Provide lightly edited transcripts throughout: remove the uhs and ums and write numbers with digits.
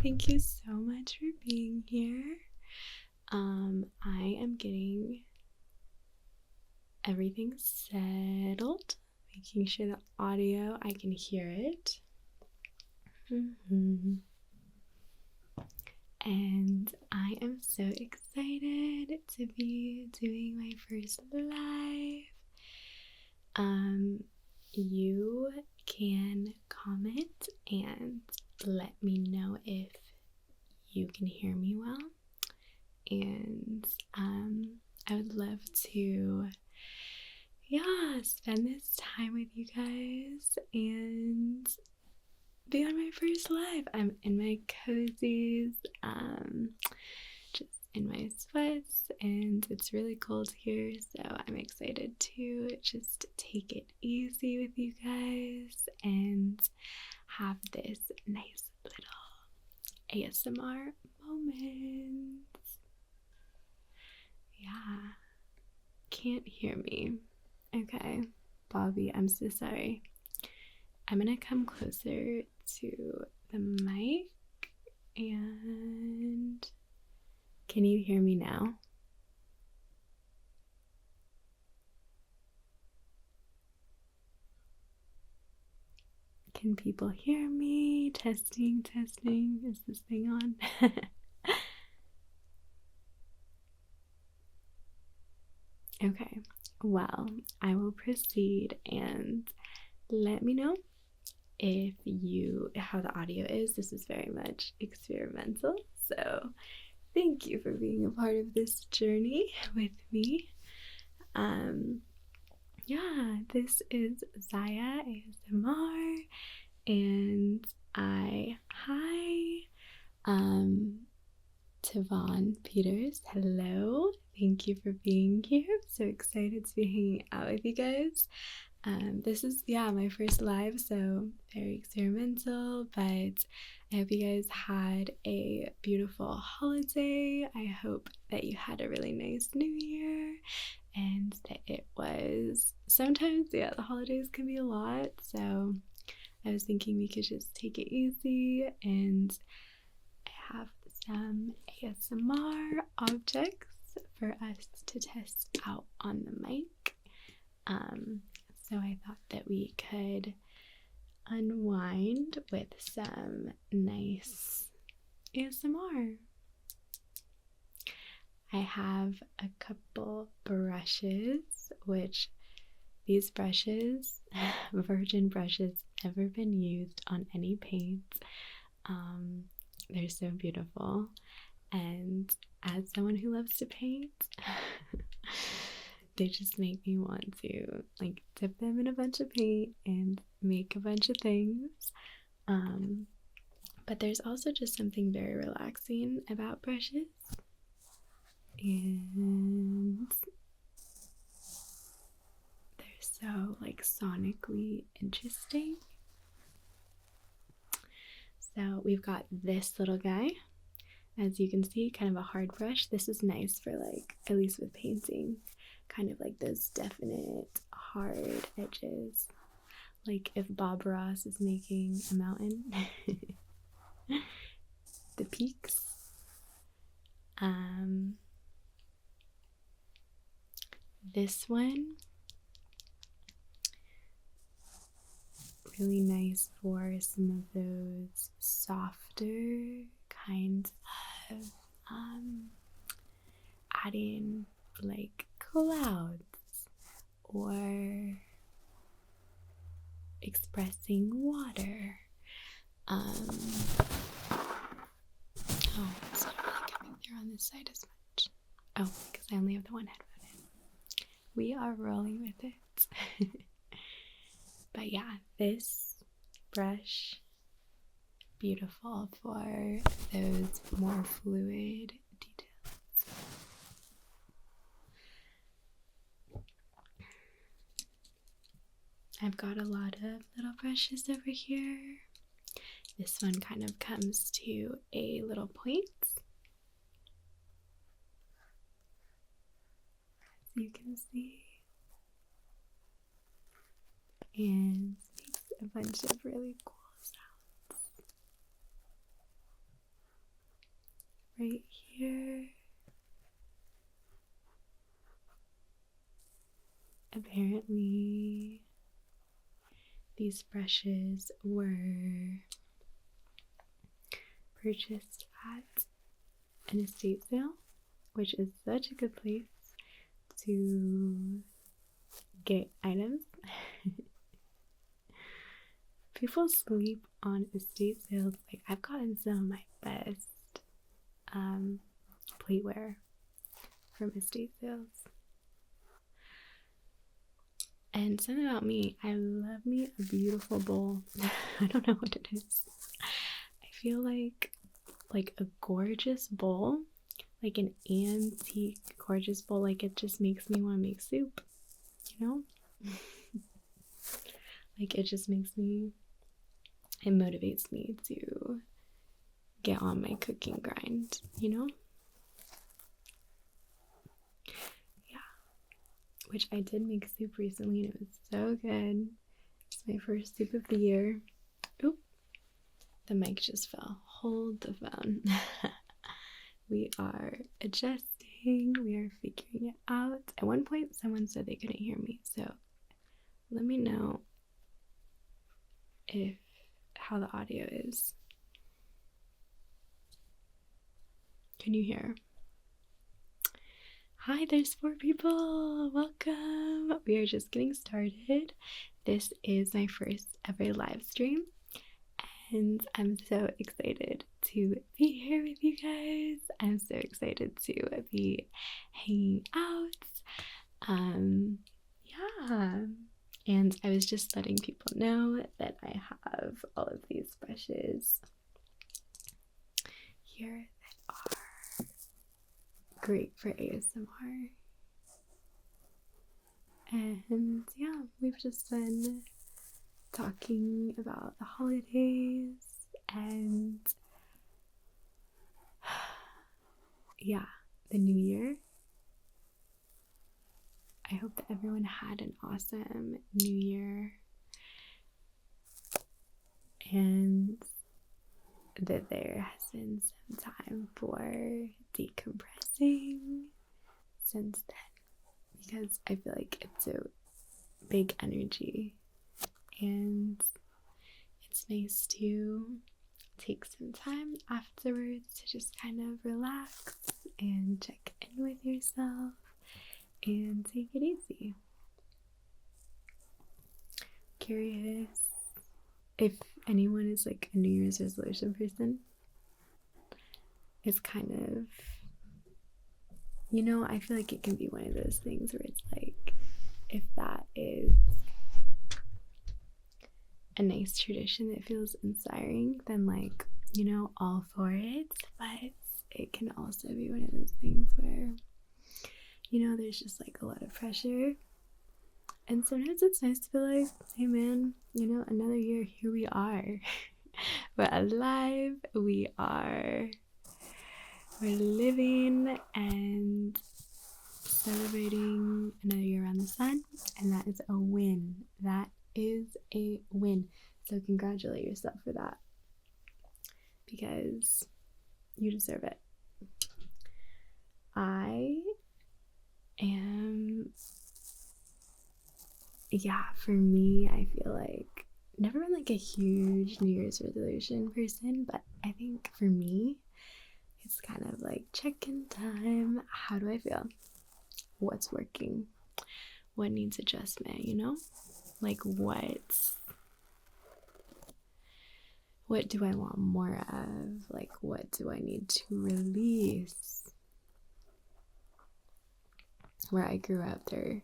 Thank you so much for being here. I am getting everything settled, making sure the audio, I can hear it. And I am so excited to be doing my first live. You can comment and let me know if you can hear me well. And I would love to spend this time with you guys and be on my first live. I'm in my cozies, just in my sweats, and it's really cold here, so I'm excited to just take it easy with you guys and have this nice little ASMR moment. Yeah, can't hear me. Okay, Bobby, I'm so sorry. I'm gonna come closer to the mic, and can you hear me now? Can people hear me? Testing, testing. Is this thing on? Okay, well, I will proceed and let me know how the audio is. This is very much experimental, so thank you for being a part of this journey with me. This is Zaya ASMR, and Tavon Peters, hello. Thank you for being here. I'm so excited to be hanging out with you guys. This is my first live, so very experimental, but I hope you guys had a beautiful holiday. I hope that you had a really nice new year, and that it was sometimes the holidays can be a lot, so I was thinking we could just take it easy, and I have some ASMR objects for us to test out on the mic. So I thought that we could unwind with some nice ASMR. I have a couple brushes, which these brushes, virgin brushes, never been used on any paint. They're so beautiful, and as someone who loves to paint, they just make me want to dip them in a bunch of paint and make a bunch of things. But there's also just something very relaxing about brushes, and they're so sonically interesting. So we've got this little guy, as you can see, kind of a hard brush. This is nice for at least with painting, kind of those definite hard edges, like if Bob Ross is making a mountain. The peaks. This one, really nice for some of those softer kinds of adding clouds or expressing water. Oh, it's not really coming through on this side as much. Oh, because I only have the one headphone in. We are rolling with it. But yeah, this brush, beautiful for those more fluid details. I've got a lot of little brushes over here. This one kind of comes to a little point, as you can see, and makes a bunch of really cool sounds. right here. Apparently, these brushes were purchased at an estate sale, which is such a good place to get items. People sleep on estate sales. Like, I've gotten some of my best plateware from estate sales. And something about me, I love me a beautiful bowl. I don't know what it is. I feel like a gorgeous bowl, like an antique gorgeous bowl, like it just makes me want to make soup, you know? Like it just makes me, it motivates me to get on my cooking grind, you know? Yeah. Which I did make soup recently and it was so good. It's my first soup of the year. Oop. The mic just fell. Hold the phone. We are adjusting. We are figuring it out. At one point, someone said they couldn't hear me. So let me know how the audio is. Can you hear? Hi, there's 4 people. Welcome. We are just getting started. This is my first ever live stream. And I'm so excited to be here with you guys. I'm so excited to be hanging out. Yeah. And I was just letting people know that I have all of these brushes here that are great for ASMR. And yeah, we've just been talking about the holidays and yeah, the new year. I hope that everyone had an awesome new year and that there has been some time for decompressing since then, because I feel like it's a big energy and it's nice to take some time afterwards to just kind of relax and check in with yourself and take it easy. Curious if anyone is like a New Year's resolution person. It's kind of, you know, I feel like it can be one of those things where it's like, if that is a nice tradition that feels inspiring, then like, you know, all for it. But it can also be one of those things where, you know, there's just like a lot of pressure. And sometimes it's nice to be like, hey man, you know, another year, here we are. We're alive, we're living and celebrating another year around the sun, and that is a win. That is a win. So congratulate yourself for that, because you deserve it. For me, I feel like never been like a huge New Year's resolution person, but I think for me, it's kind of like check-in time. How do I feel? What's working? What needs adjustment, you know? Like what do I want more of? Like what do I need to release? Where I grew up, there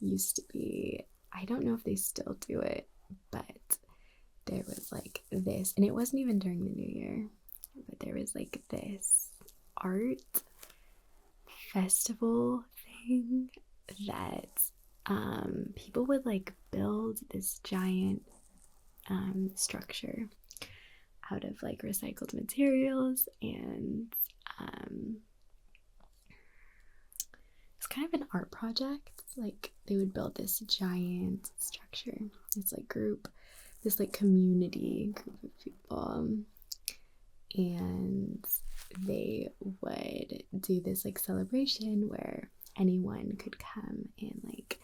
used to be, I don't know if they still do it, but there was like this, and it wasn't even during the new year, but there was like this art festival thing that people would like build this giant structure out of like recycled materials, and it's kind of an art project. Like they would build this giant structure, this like community group of people, and they would do this like celebration where anyone could come and like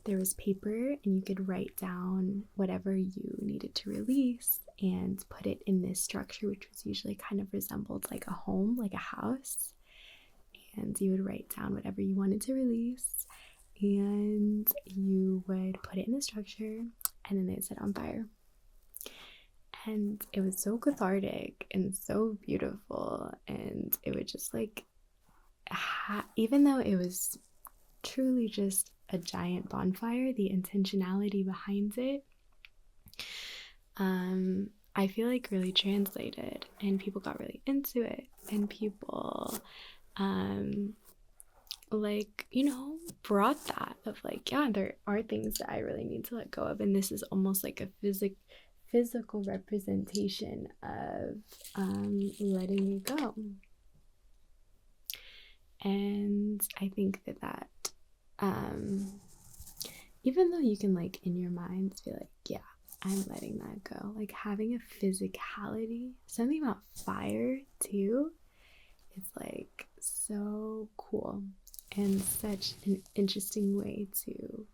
there was paper and you could write down whatever you needed to release and put it in this structure, which was usually kind of resembled like a home, like a house. And you would write down whatever you wanted to release and you would put it in the structure and then they'd set it on fire. And it was so cathartic and so beautiful, and it would just like even though it was truly just a giant bonfire, the intentionality behind it I feel like really translated, and people got really into it, and people like, you know, brought that of like, yeah, there are things that I really need to let go of, and this is almost like a physical representation of letting it go. And I think that even though you can like in your mind be like, yeah, I'm letting that go, like having a physicality, something about fire too, it's like so cool and such an interesting way to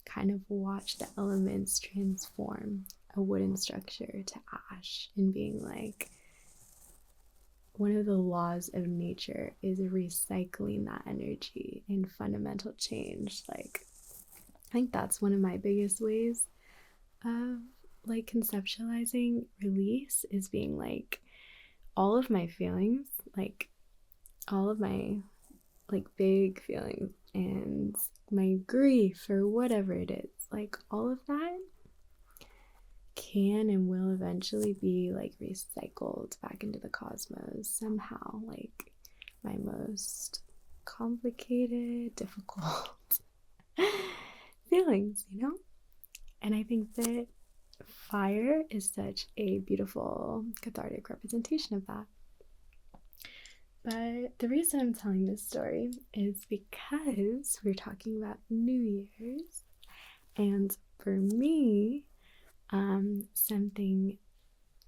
kind of watch the elements transform a wooden structure to ash, and being like, one of the laws of nature is recycling that energy and fundamental change. Like, I think that's one of my biggest ways of like conceptualizing release, is being like, all of my feelings, like all of my like big feelings and my grief or whatever it is, like all of that can and will eventually be like recycled back into the cosmos somehow. Like my most complicated, difficult feelings, you know? And I think that fire is such a beautiful cathartic representation of that. But the reason I'm telling this story is because we're talking about New Year's, and for me, something,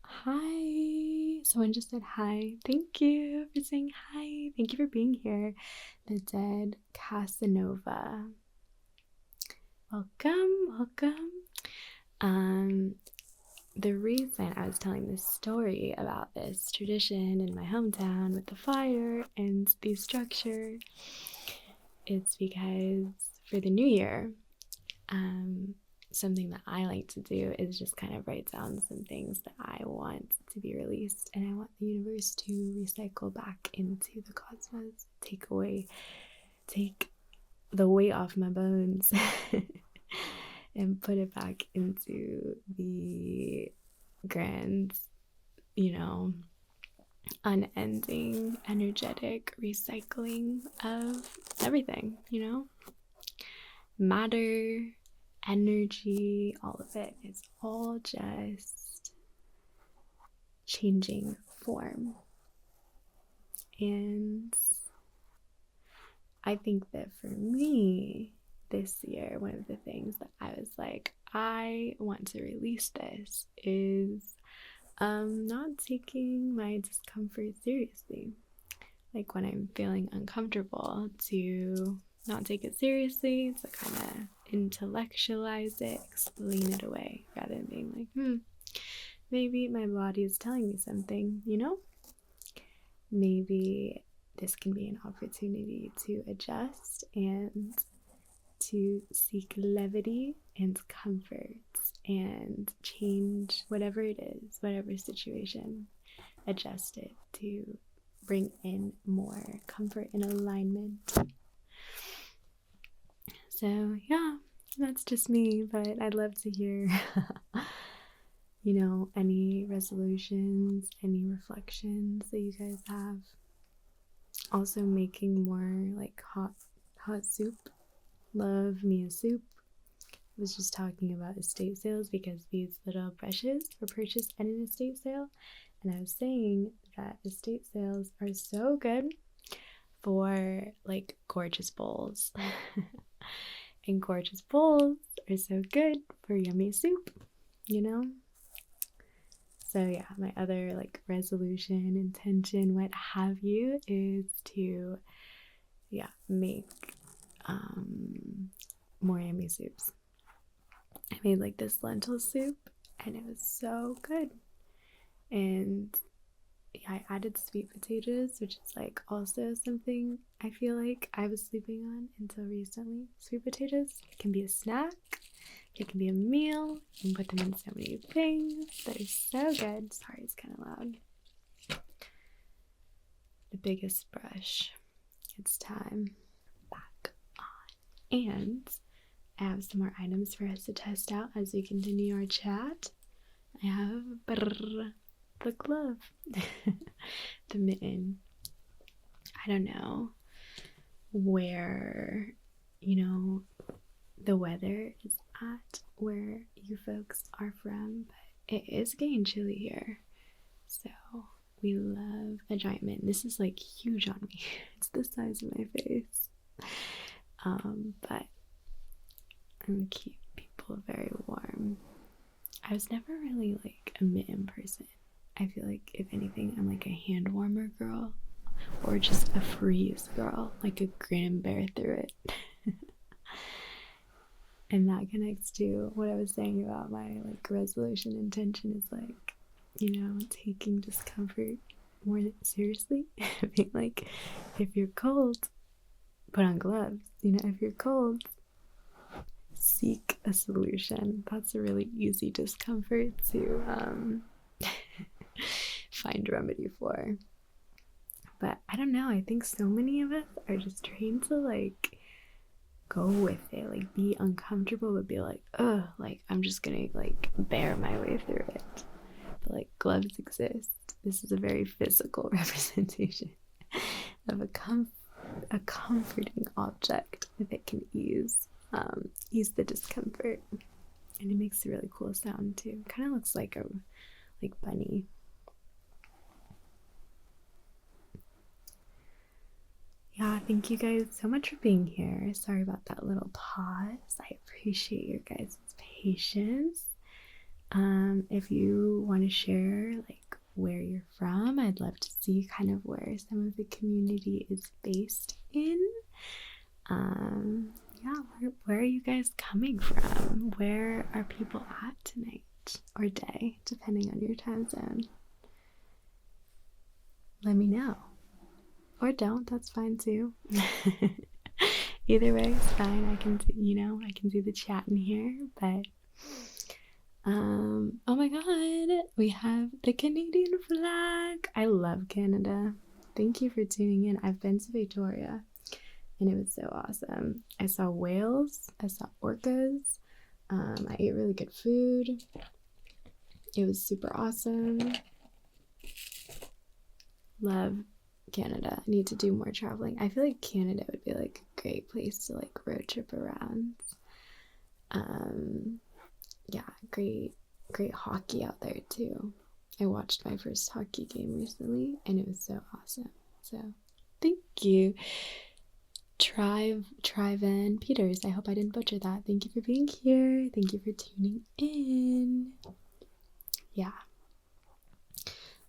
hi, someone just said hi, thank you for saying hi, thank you for being here, the dead Casanova, welcome. The reason I was telling this story about this tradition in my hometown with the fire and the structure is because for the new year, something that I like to do is just kind of write down some things that I want to be released, and I want the universe to recycle back into the cosmos, take the weight off my bones and put it back into the grand, you know, unending energetic recycling of everything, you know, matter, energy, all of it is all just changing form. And I think that for me this year, one of the things that I was like, I want to release this is not taking my discomfort seriously. Like when I'm feeling uncomfortable, to not take it seriously, to kind of intellectualize it, explain it away, rather than being like, maybe my body is telling me something, you know? Maybe this can be an opportunity to adjust and to seek levity and comfort and change whatever it is, whatever situation, adjust it to bring in more comfort and alignment. So yeah, that's just me, but I'd love to hear you know, any resolutions, any reflections that you guys have. Also making more like hot soup. Love me a soup. I was just talking about estate sales because these little brushes were purchased at an estate sale, and I was saying that estate sales are so good for like gorgeous bowls. And gorgeous bowls are so good for yummy soup, you know? So yeah, my other like resolution, intention, what have you, is to make more yummy soups. I made like this lentil soup and it was so good. And yeah, I added sweet potatoes, which is like also something I feel like I was sleeping on until recently. Sweet potatoes can be a snack, it can be a meal, you can put them in so many things. They're so good. Sorry, it's kind of loud. The biggest brush. It's time. Back on. And I have some more items for us to test out as we continue our chat. I have the glove, the mitten. I don't know where, the weather is at where you folks are from, but it is getting chilly here. So we love a giant mitten. This is like huge on me. It's the size of my face. But I'm gonna keep people very warm. I was never really like a mitten person. I feel like if anything, I'm like a hand warmer girl or just a freeze girl, like a grin and bear through it. And that connects to what I was saying about my like resolution intention is like, taking discomfort more seriously. Being like, if you're cold, put on gloves. If you're cold, seek a solution. That's a really easy discomfort to find a remedy for. But I don't know, I think so many of us are just trained to like go with it, like be uncomfortable but be like, ugh, like I'm just gonna like bear my way through it. But like gloves exist. This is a very physical representation of a comforting object that can ease the discomfort. And it makes a really cool sound too. Kind of looks like a bunny. Yeah, thank you guys so much for being here. Sorry about that little pause. I appreciate your guys' patience. If you want to share like where you're from, I'd love to see kind of where some of the community is based in. Where are you guys coming from? Where are people at tonight or day, depending on your time zone? Let me know. Or don't, that's fine too. Either way it's fine. I can see the chat in here, but oh my god, we have the Canadian flag. I love Canada. Thank you for tuning in. I've been to Victoria and it was so awesome. I saw whales, I saw orcas, I ate really good food. It was super awesome. Love Canada. I need to do more traveling. I feel like Canada would be like a great place to like road trip around. Great hockey out there too. I watched my first hockey game recently and it was so awesome. So thank you. Trivan Peters. I hope I didn't butcher that. Thank you for being here. Thank you for tuning in. Yeah.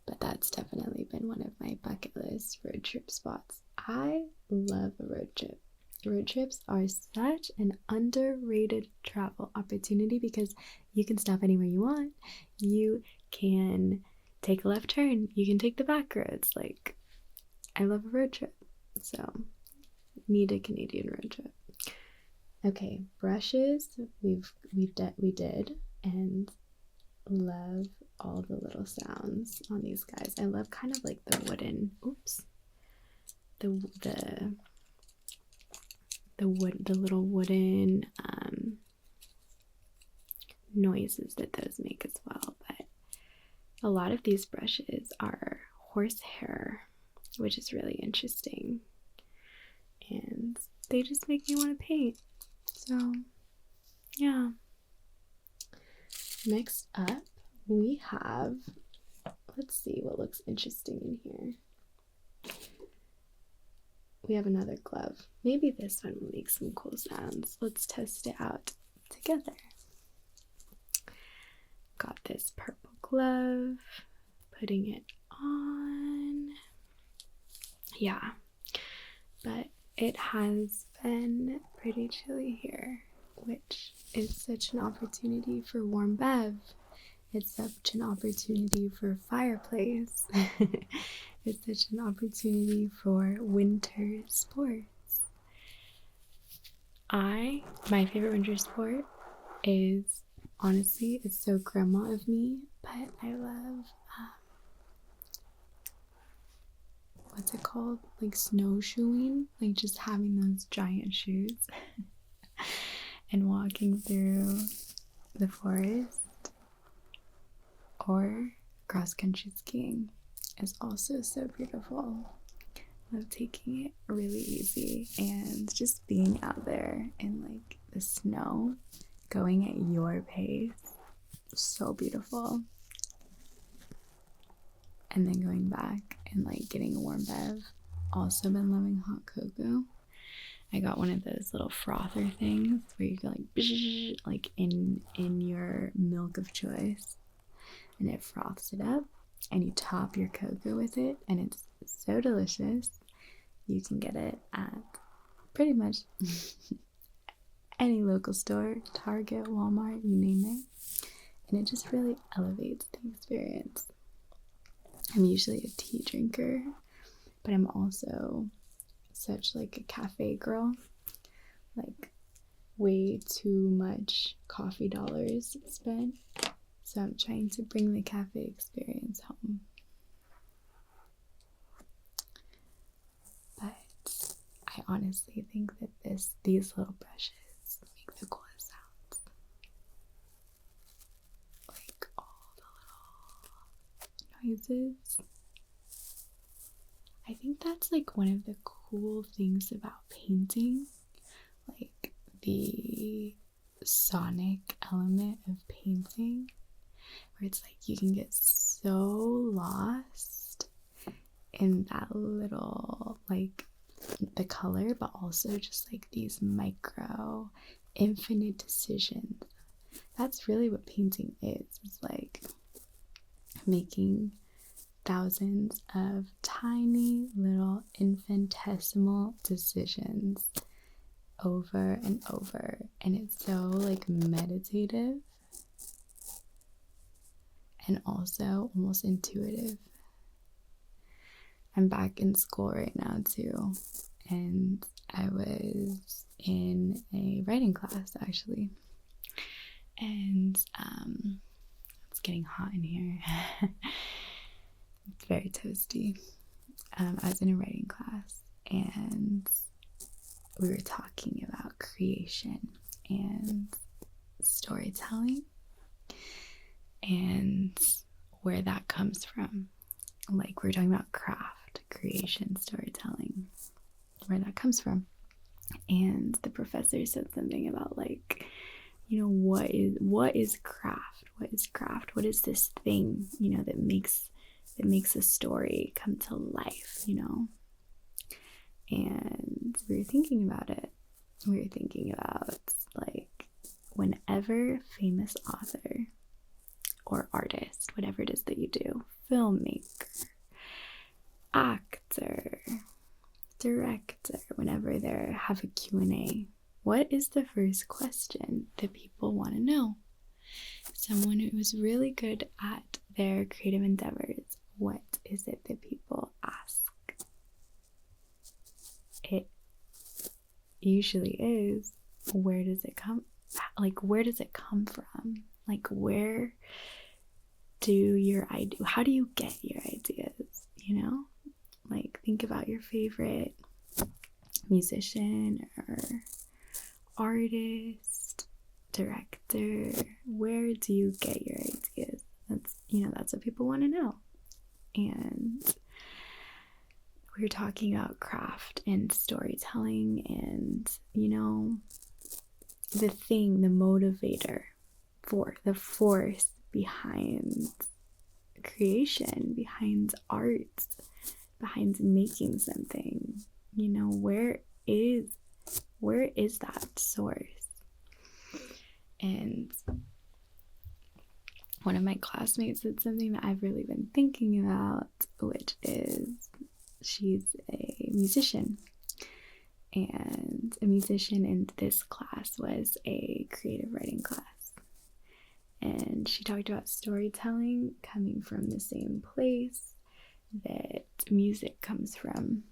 But that's definitely been one of my bucket list road trip spots. I love a road trip. Road trips are such an underrated travel opportunity because you can stop anywhere you want. You can take a left turn. You can take the back roads. Like, I love a road trip. So, need a Canadian road trip. Okay, brushes we did, and love all the little sounds on these guys. I love kind of like the wooden, the little wooden noises that those make as well. But a lot of these brushes are horsehair, which is really interesting, and they just make me want to paint. So yeah. Next up we have, let's see what looks interesting in here. We have another glove. Maybe this one will make some cool sounds. Let's test it out together. Got this purple glove, putting it on. Yeah, but it has been pretty chilly here, which is such an opportunity for warm bev. It's such an opportunity for fireplace. It's such an opportunity for winter sports. My favorite winter sport is, honestly, it's so grandma of me, but I love, what's it called? Like snowshoeing, like just having those giant shoes and walking through the forest, or cross country skiing is also so beautiful. Love taking it really easy and just being out there in like the snow, going at your pace. So beautiful. And then going back and like getting a warm bev. Also been loving hot cocoa. I got one of those little frother things where you go like in your milk of choice, and it froths it up, and you top your cocoa with it, and it's so delicious. You can get it at pretty much any local store, Target, Walmart, you name it, and it just really elevates the experience. I'm usually a tea drinker, but I'm also such like a cafe girl, like way too much coffee dollars spent, so I'm trying to bring the cafe experience home. But I honestly think that these little brushes make the coolest sounds. Like all the little noises. I think that's like one of the cool things about painting, like the sonic element of painting, where it's like you can get so lost in that little, like, the color, but also just like these micro infinite decisions. That's really what painting is. It's like making thousands of tiny little infinitesimal decisions over and over, and it's so like meditative and also almost intuitive. I'm back in school right now too, and I was in a writing class actually, and it's getting hot in here. It's very toasty. I was in a writing class, and we were talking about creation and storytelling and where that comes from. Like, we're talking about craft, creation, storytelling, where that comes from. And the professor said something about, like, you know, what is craft? What is craft? What is this thing, you know, that makes a story come to life, you know? And we were thinking about it. We were thinking about, like, whenever famous author or artist, whatever it is that you do, filmmaker, actor, director, whenever they have a Q&A, what is the first question that people want to know? Someone who is really good at their creative endeavors, what is it that people ask? It usually is, where does it come from? Like, where how do you get your ideas, you know? Like, think about your favorite musician or artist, director. Where do you get your ideas? That's what people want to know. And we're talking about craft and storytelling and, you know, the motivator, the force behind creation, behind art, behind making something. You know, where is that source? And one of my classmates said something that I've really been thinking about, which is she's a musician. And a musician in this class was a creative writing class. And she talked about storytelling coming from the same place that music comes from.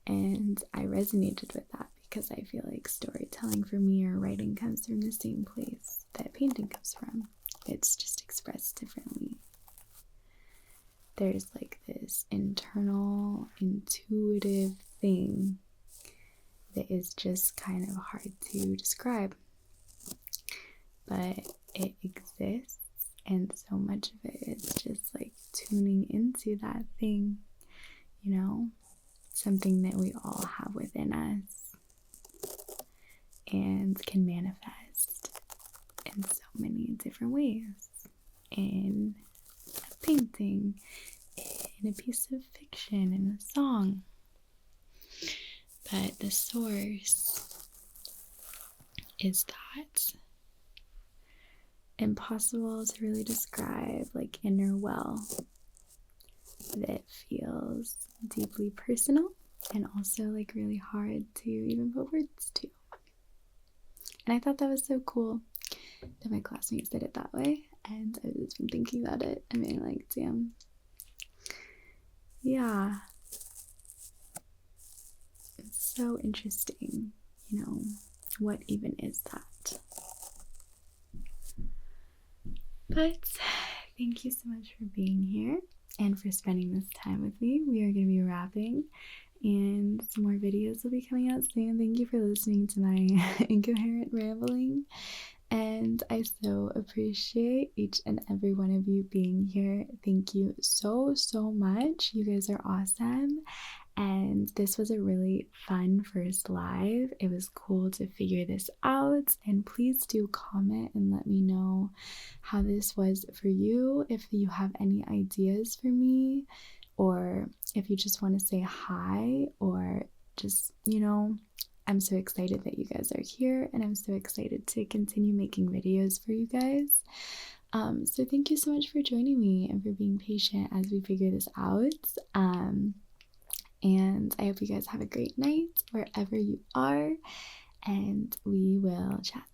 And I resonated with that because I feel like storytelling for me or writing comes from the same place that painting comes from. It's just expressed differently. There's like this internal, intuitive thing that is just kind of hard to describe. But it exists, and so much of it is just like tuning into that thing, you know, something that we all have within us and can manifest in so many different ways. In a painting, in a piece of fiction, in a song. But the source is that impossible to really describe, like inner well that feels deeply personal and also like really hard to even put words to. And I thought that was so cool that my classmates did it that way, and I've just been thinking about it and being like, damn, yeah, it's so interesting, you know, what even is that? But thank you so much for being here and for spending this time with me. We are going to be wrapping, and some more videos will be coming out soon. Thank you for listening to my incoherent rambling, and I so appreciate each and every one of you being here. Thank you so much. You guys are awesome. And this was a really fun first live. It was cool to figure this out. And please do comment and let me know how this was for you. If you have any ideas for me, or if you just want to say hi, or just, you know, I'm so excited that you guys are here, and I'm so excited to continue making videos for you guys. So thank you so much for joining me and for being patient as we figure this out. And I hope you guys have a great night wherever you are, and we will chat